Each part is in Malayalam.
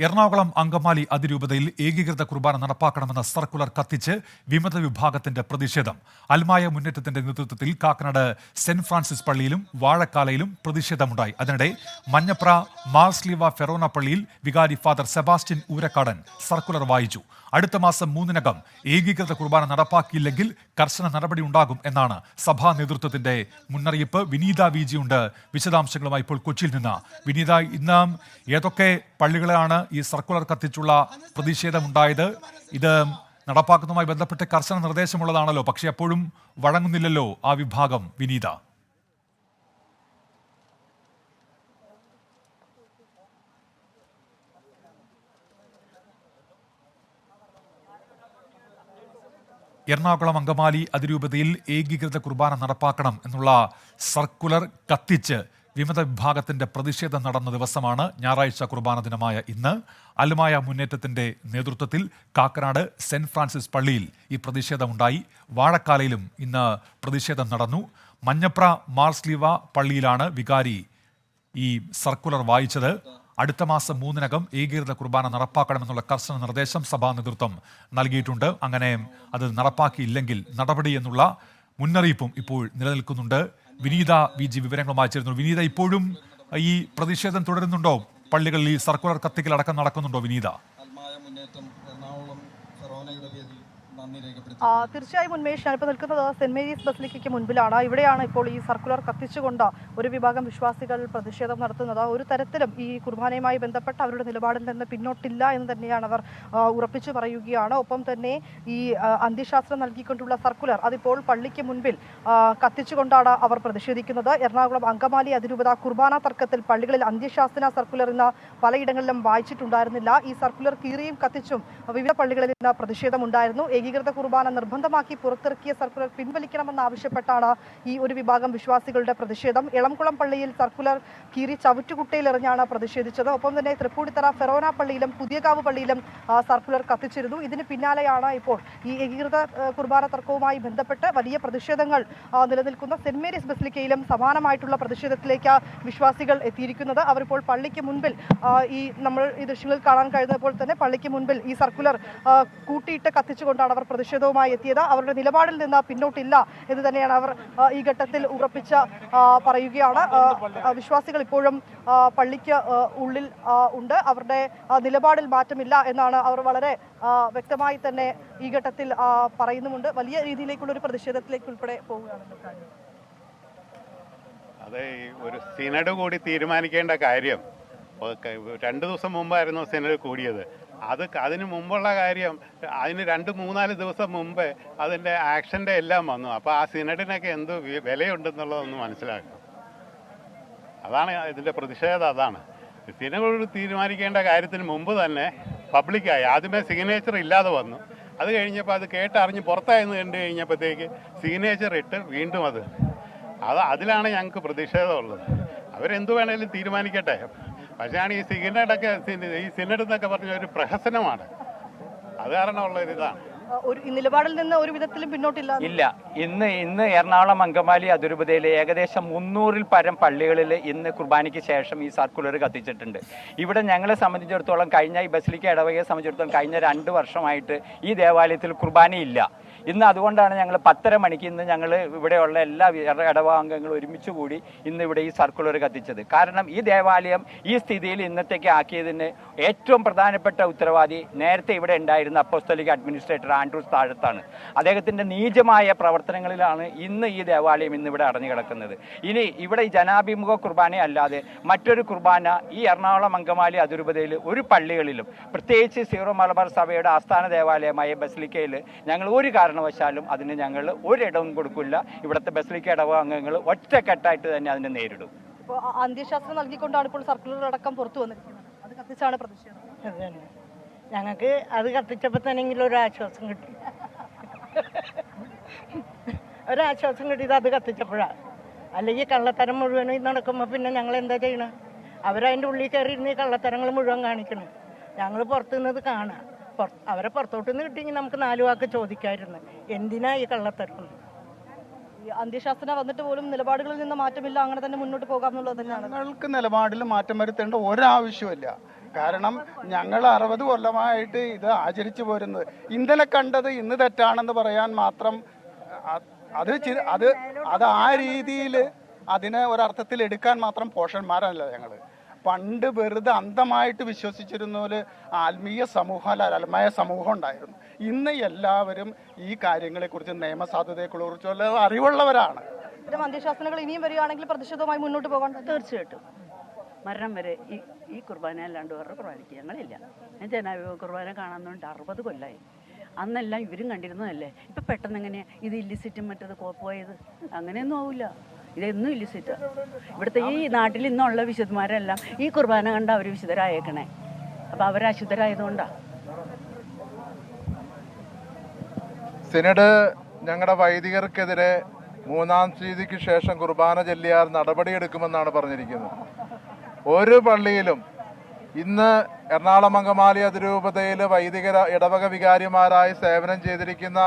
എറണാകുളം അങ്കമാലി അതിരൂപതയിൽ ഏകീകൃത കുർബാന നടപ്പാക്കണമെന്ന സർക്കുലർ കത്തിച്ച് വിമത വിഭാഗത്തിന്റെ പ്രതിഷേധം. അൽമായ മുന്നേറ്റത്തിന്റെ നേതൃത്വത്തിൽ കാക്കനാട് സെന്റ് ഫ്രാൻസിസ് പള്ളിയിലും വാഴക്കാലയിലും പ്രതിഷേധമുണ്ടായി. അതിനിടെ മഞ്ഞപ്ര മാർസ്ലീവ ഫെറോന പള്ളിയിൽ വികാരി ഫാദർ സെബാസ്റ്റ്യൻ ഊരക്കാടൻ സർക്കുലർ വായിച്ചു. അടുത്ത മാസം 3-നകം ഏകീകൃത കുർബാന നടപ്പാക്കിയില്ലെങ്കിൽ കർശന നടപടി ഉണ്ടാകും എന്നാണ് സഭാ നേതൃത്വത്തിന്റെ മുന്നറിയിപ്പ്. വിനീത വിജി ഉണ്ട് വിശദാംശങ്ങളുമായി ഇപ്പോൾ കൊച്ചിയിൽ നിന്ന്. വിനീത, ഇന്ന് ഏതൊക്കെ പള്ളികളാണ് ഈ സർക്കുലർ കത്തിച്ചുള്ള പ്രതിഷേധമുണ്ടായത്? ഇത് നടപ്പാക്കുന്നതുമായി ബന്ധപ്പെട്ട് കർശന നിർദ്ദേശമുള്ളതാണല്ലോ, പക്ഷേ അപ്പോഴും വഴങ്ങുന്നില്ലല്ലോ ആ വിഭാഗം. വിനീത, എറണാകുളം അങ്കമാലി അതിരൂപതയിൽ ഏകീകൃത കുർബാന നടപ്പാക്കണം എന്നുള്ള സർക്കുലർ കത്തിച്ച് വിമത വിഭാഗത്തിന്റെ പ്രതിഷേധം നടന്ന ദിവസമാണ്. ഞായറാഴ്ച കുർബാന ദിനമായ ഇന്ന് അൽമായ മുന്നേറ്റത്തിന്റെ നേതൃത്വത്തിൽ കാക്കനാട് സെന്റ് ഫ്രാൻസിസ് പള്ളിയിൽ ഈ പ്രതിഷേധമുണ്ടായി. വാഴക്കാലയിലും ഇന്ന് പ്രതിഷേധം നടന്നു. മഞ്ഞപ്ര മാർസ്ലീവ പള്ളിയിലാണ് വികാരി ഈ സർക്കുലർ വായിച്ചത്. അടുത്ത മാസം 3-നകം ഏകീകൃത കുർബാന നടപ്പാക്കണമെന്നുള്ള കർശന നിർദ്ദേശം സഭാ നേതൃത്വം നൽകിയിട്ടുണ്ട്. അങ്ങനെ അത് നടപ്പാക്കിയില്ലെങ്കിൽ നടപടി എന്നുള്ള മുന്നറിയിപ്പും ഇപ്പോൾ നിലനിൽക്കുന്നുണ്ട്. വിനീത വിജി വിവരങ്ങളുമായി ചേരുന്നു. വിനീത, ഇപ്പോഴും ഈ പ്രതിഷേധം തുടരുന്നുണ്ടോ? പള്ളികളിൽ ഈ സർക്കുലർ കത്തിക്കലടക്കം നടക്കുന്നുണ്ടോ വിനീത? തീർച്ചയായും ഉന്മേഷ്, ഞാനിപ്പോൾ നിൽക്കുന്നത് സെന്റ് മേരീസ് ബസിലിക്കയ്ക്ക് മുൻപിലാണ്. ഇവിടെയാണ് ഇപ്പോൾ ഈ സർക്കുലർ കത്തിച്ചുകൊണ്ട് ഒരു വിഭാഗം വിശ്വാസികൾ പ്രതിഷേധം നടത്തുന്നത്. ഒരു തരത്തിലും ഈ കുർബാനയുമായി ബന്ധപ്പെട്ട് അവരുടെ നിലപാടിൽ നിന്ന് പിന്നോട്ടില്ല എന്ന് തന്നെയാണ് അവർ ഉറപ്പിച്ചു പറയുകയാണ്. ഒപ്പം തന്നെ ഈ അന്ത്യശാസ്ത്രം നൽകിക്കൊണ്ടുള്ള സർക്കുലർ അതിപ്പോൾ പള്ളിക്ക് മുൻപിൽ കത്തിച്ചുകൊണ്ടാണ് അവർ പ്രതിഷേധിക്കുന്നത്. എറണാകുളം അങ്കമാലി അതിരൂപത കുർബാന തർക്കത്തിൽ പള്ളികളിൽ അന്ത്യശാസ്ത്ര സർക്കുലർ ഇന്ന് പലയിടങ്ങളിലും വായിച്ചിട്ടുണ്ടായിരുന്നില്ല. ഈ സർക്കുലർ കീറിയും കത്തിച്ചും വിവിധ പള്ളികളിൽ ഇന്ന് പ്രതിഷേധമുണ്ടായിരുന്നു. ഏകീകൃത കുർബാന നിർബന്ധമാക്കി പുറത്തിറക്കിയ സർക്കുലർ പിൻവലിക്കണമെന്നാവശ്യപ്പെട്ടാണ് ഈ ഒരു വിഭാഗം വിശ്വാസികളുടെ പ്രതിഷേധം. എളംകുളം പള്ളിയിൽ സർക്കുലർ കീറി ചവിറ്റുകുട്ടയിലെറിഞ്ഞാണ് പ്രതിഷേധിച്ചത്. ഒപ്പം തന്നെ തൃപ്പൂണിത്തറ ഫെറോന പള്ളിയിലും പുതിയകാവ് പള്ളിയിലും സർക്കുലർ കത്തിച്ചിരുന്നു. ഇതിന് പിന്നാലെയാണ് ഇപ്പോൾ ഈ ഏകീകൃത കുർബാന തർക്കവുമായി ബന്ധപ്പെട്ട് വലിയ പ്രതിഷേധങ്ങൾ നിലനിൽക്കുന്ന സെന്റ് മേരീസ് ബസിലിക്കയിലും സമാനമായിട്ടുള്ള പ്രതിഷേധത്തിലേക്ക് വിശ്വാസികൾ എത്തിയിരിക്കുന്നത്. അവരിപ്പോൾ പള്ളിക്ക് മുൻപിൽ നമ്മൾ ഈ ദൃശ്യങ്ങളിൽ കാണാൻ കഴിയുന്നപ്പോൾ തന്നെ പള്ളിക്ക് മുൻപിൽ ഈ സർക്കുലർ കൂട്ടിയിട്ട് കത്തിച്ചുകൊണ്ടാണ് അവർ പ്രതിഷേധവുമായി എത്തിയത്. അവരുടെ നിലപാടിൽ നിന്ന് പിന്നോട്ടില്ല എന്ന് തന്നെയാണ് അവർ ഈ ഘട്ടത്തിൽ ഉറപ്പിച്ച് പറയുകയാണ്. വിശ്വാസികൾ ഇപ്പോഴും പള്ളിക്ക് ഉള്ളിൽ ഉണ്ട്. അവരുടെ നിലപാടിൽ മാറ്റമില്ല എന്നാണ് അവർ വളരെ വ്യക്തമായി തന്നെ ഈ ഘട്ടത്തിൽ പറയുന്നുമുണ്ട്. വലിയ രീതിയിലേക്കുള്ള ഒരു പ്രതിഷേധത്തിലേക്ക് ഉൾപ്പെടെ പോവുകയാണ്. അതെ, ഒരു സിനഡ് കൂടി തീരുമാനിക്കേണ്ട കാര്യം 2 ദിവസം മുമ്പായിരുന്നു സിനഡ് കൂടിയത്. അതിന് മുമ്പുള്ള കാര്യം അതിന് 2-3-4 ദിവസം മുമ്പേ അതിൻ്റെ ആക്ഷൻ്റെ എല്ലാം വന്നു. അപ്പോൾ ആ സിനഡിനൊക്കെ എന്ത് വിലയുണ്ടെന്നുള്ളതൊന്ന് മനസ്സിലാക്കണം. അതാണ് ഇതിൻ്റെ പ്രതിഷേധം. അതാണ് സിനഡ് തീരുമാനിക്കേണ്ട കാര്യത്തിന് മുമ്പ് തന്നെ പബ്ലിക്കായി ആദ്യമേ സിഗ്നേച്ചർ ഇല്ലാതെ വന്നു. അത് കഴിഞ്ഞപ്പോൾ അത് കേട്ടറിഞ്ഞ് പുറത്തായെന്ന് കണ്ടു കഴിഞ്ഞപ്പോഴത്തേക്ക് സിഗ്നേച്ചർ ഇട്ട് വീണ്ടും അതിലാണ് ഞങ്ങൾക്ക് പ്രതിഷേധമുള്ളത്. അവരെന്ത് വേണേലും തീരുമാനിക്കട്ടെ. പക്ഷേ ഈ സിനഡൊക്കെ ഈ സിനഡ് എന്നൊക്കെ പറഞ്ഞ ഒരു പ്രഹസനമാണ്. അത് കാരണമുള്ള ഇതാണ്. ഒരു നിലപാടിൽ നിന്ന് ഒരു വിധത്തിലും പിന്നോട്ടില്ല. ഇന്ന് എറണാകുളം അങ്കമാലി അതിരൂപതയിൽ ഏകദേശം 300-ൽ പരം പള്ളികളിൽ ഇന്ന് കുർബാനയ്ക്ക് ശേഷം ഈ സർക്കുലർ കത്തിച്ചിട്ടുണ്ട്. ഇവിടെ ഞങ്ങളെ സംബന്ധിച്ചിടത്തോളം ഈ ബസിലിക്ക ഇടവകയെ സംബന്ധിച്ചിടത്തോളം കഴിഞ്ഞ 2 വർഷമായിട്ട് ഈ ദേവാലയത്തിൽ കുർബാനയില്ല. ഇന്ന് അതുകൊണ്ടാണ് ഞങ്ങൾ 10:30 മണിക്ക് ഇന്ന് ഞങ്ങൾ ഇവിടെയുള്ള എല്ലാ ഇടവകാംഗങ്ങളും ഒരുമിച്ച് കൂടി ഇന്ന് ഇവിടെ ഈ സർക്കുലർ കത്തിച്ചത്. കാരണം ഈ ദേവാലയം ഈ സ്ഥിതിയിൽ ഇന്നത്തേക്ക് ആക്കിയതിന് ഏറ്റവും പ്രധാനപ്പെട്ട ഉത്തരവാദി നേരത്തെ ഇവിടെ ഉണ്ടായിരുന്ന അപ്പോസ്തലിക് അഡ്മിനിസ്ട്രേറ്റർ ആൻഡ്രൂസ് താഴത്താണ്. അദ്ദേഹത്തിൻ്റെ നീചമായ പ്രവർത്തനങ്ങളിലാണ് ഇന്ന് ഈ ദേവാലയം ഇന്നിവിടെ അടഞ്ഞു കിടക്കുന്നത്. ഇനി ഇവിടെ ഈ ജനാഭിമുഖ കുർബാന അല്ലാതെ മറ്റൊരു കുർബാന ഈ എറണാകുളം അങ്കമാലി അതിരൂപതയിൽ ഒരു പള്ളികളിലും, പ്രത്യേകിച്ച് സീറോ മലബാർ സഭയുടെ ആസ്ഥാന ദേവാലയമായ ബസിലിക്കയിൽ ഞങ്ങൾ ഒരു കാരണവശാലും അതിന് ഞങ്ങൾ ഒരിടവും കൊടുക്കില്ല. ഇവിടുത്തെ ബസിലിക്ക ഇടവകാംഗങ്ങൾ ഒറ്റക്കെട്ടായിട്ട് തന്നെ അതിനെ നേരിടും. ഇപ്പോൾ അന്ത്യശാസ്ത്രം നൽകിക്കൊണ്ടാണ് ഇപ്പോൾ സർക്കുലർ അടക്കം പുറത്തു വന്നിരിക്കുന്നത്. അത് കത്തിച്ചാണ് പ്രതിഷേധം. ഞങ്ങൾക്ക് അത് കത്തിച്ചപ്പോൾ തന്നെങ്കിലും ഒരാശ്വാസം കിട്ടി. ഒരാശ്വാസം കിട്ടിയത് അത് കത്തിച്ചപ്പോഴാണ്. അല്ലെങ്കിൽ കള്ളത്തരം മുഴുവനും നടക്കുമ്പോൾ പിന്നെ ഞങ്ങൾ എന്താ ചെയ്യണം? അവരതിൻ്റെ ഉള്ളിൽ കയറിയിരുന്ന് ഈ കള്ളത്തരങ്ങൾ മുഴുവൻ കാണിക്കണം. ഞങ്ങൾ പുറത്തു നിന്നത് കാണാം. അവരെ പുറത്തോട്ട് നിന്ന് കിട്ടിയെങ്കിൽ നമുക്ക് 4 വാക്ക് ചോദിക്കാമായിരുന്നു. എന്തിനാ ഈ കള്ളത്തരം? അന്ത്യശാസ്ത്ര വന്നിട്ട് പോലും നിലപാടുകളിൽ നിന്ന് മാറ്റമില്ല, അങ്ങനെ തന്നെ മുന്നോട്ട് പോകാം എന്നുള്ളത് തന്നെയാണ്. ഞങ്ങൾക്ക് നിലപാടിൽ മാറ്റം വരുത്തേണ്ട ഒരാവശ്യമില്ല. കാരണം ഞങ്ങൾ 60 കൊല്ലമായിട്ട് ഇത് ആചരിച്ചു പോരുന്നത്. ഇന്നലെ കണ്ടത് ഇന്ന് തെറ്റാണെന്ന് പറയാൻ മാത്രം അത് ആ രീതിയിൽ അതിനെ ഒരർത്ഥത്തിൽ എടുക്കാൻ മാത്രം പോഷന്മാരല്ല ഞങ്ങൾ. പണ്ട് വെറുതെ അന്ധമായിട്ട് വിശ്വസിച്ചിരുന്നോല് ആത്മീയ സമൂഹം അല്ല അൽമായ സമൂഹം ഉണ്ടായിരുന്നു. ഇന്ന് എല്ലാവരും ഈ കാര്യങ്ങളെക്കുറിച്ച് നിയമസാധുതയെക്കുറിച്ചുള്ള അറിവുള്ളവരാണ്. ഇത്തരം അന്ത്യശാസനങ്ങൾ ഇനിയും വരികയാണെങ്കിൽ പ്രതിഷേധവുമായി മുന്നോട്ട് പോകാൻ തീർച്ചയായിട്ടും മരണം വരെ ഈ കുർബാന അല്ലാണ്ട് വേറെ കുർബാനയ്ക്ക് ഞങ്ങളില്ല. ഞാൻ ജനാഭിമുഖ കുർബാന കാണാൻ 60 കൊല്ലമായി. അന്നെല്ലാം ഇവരും കണ്ടിരുന്നതല്ലേ. ഇപ്പം പെട്ടെന്ന് എങ്ങനെയാണ് ഇത് ഇല്ലിസിറ്റും മറ്റത് പോയത്? അങ്ങനെയൊന്നും ആവില്ല. ഇതെന്നും ഇല്ലിസിറ്റ്. ഇവിടുത്തെ ഈ നാട്ടിൽ ഇന്നുള്ള വിശുദ്ധന്മാരെല്ലാം ഈ കുർബാന കണ്ട് അവർ വിശുദ്ധരായേക്കണേ. അപ്പം അവർ അശുദ്ധരായതുകൊണ്ടാണ്. സിനഡ് ഞങ്ങളുടെ വൈദികർക്കെതിരെ 3-ാം തീയതിക്ക് ശേഷം കുർബാന ചൊല്ലിയാൽ നടപടിയെടുക്കുമെന്നാണ് പറഞ്ഞിരിക്കുന്നത്. ഒരു പള്ളിയിലും ഇന്ന് എറണാകുളം അങ്കമാലി അതിരൂപതയിൽ വൈദികര ഇടവക വികാരിമാരായി സേവനം ചെയ്തിരിക്കുന്ന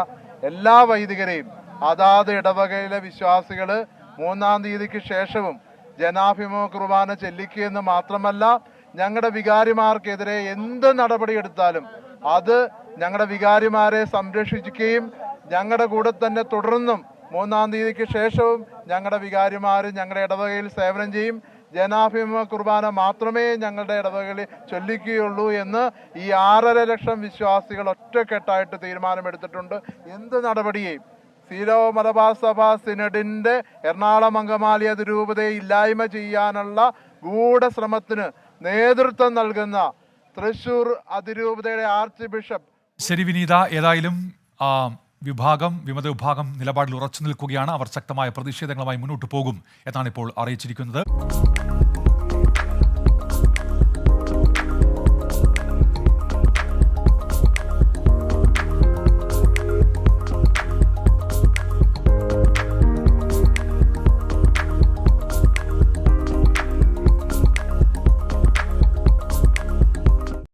എല്ലാ വൈദികരെയും അതാത് ഇടവകയിലെ വിശ്വാസികൾ 3-ാം തീയതിക്ക് ശേഷവും ജനാഭിമുഖ കുർബാന ചെല്ലിക്കുകയെന്ന് മാത്രമല്ല, ഞങ്ങളുടെ വികാരിമാർക്കെതിരെ എന്ത് നടപടിയെടുത്താലും അത് ഞങ്ങളുടെ വികാരിമാരെ സംരക്ഷിക്കുകയും ഞങ്ങളുടെ കൂടെ തന്നെ തുടർന്നും 3-ാം തീയതിക്ക് ശേഷവും ഞങ്ങളുടെ വികാരിമാർ ഞങ്ങളുടെ ഇടവകയിൽ സേവനം ചെയ്യും. ജനാഭിമുഖ കുർബാന മാത്രമേ ഞങ്ങളുടെ ഇടവകളിൽ ചൊല്ലിക്കുകയുള്ളൂ എന്ന് ഈ 6.5 ലക്ഷം വിശ്വാസികൾ ഒറ്റക്കെട്ടായിട്ട് തീരുമാനമെടുത്തിട്ടുണ്ട്. എന്ത് നടപടിയെയും സീറോ മലബാർ സഭ സിനഡിന്റെ എറണാകുളം അങ്കമാലി അതിരൂപതയെ ഇല്ലായ്മ ചെയ്യാനുള്ള ഗൂഢശ്രമത്തിന് നേതൃത്വം നൽകുന്ന തൃശൂർ അതിരൂപതയുടെ ആർച്ച് ബിഷപ്പ്. ശരി വിനീത, ഏതായാലും വിമത വിഭാഗം നിലപാടിൽ ഉറച്ചു നിൽക്കുകയാണ്. അവർ ശക്തമായ പ്രതിഷേധങ്ങളുമായി മുന്നോട്ട് പോകും എന്നാണ് ഇപ്പോൾ അറിയിച്ചിരിക്കുന്നത്.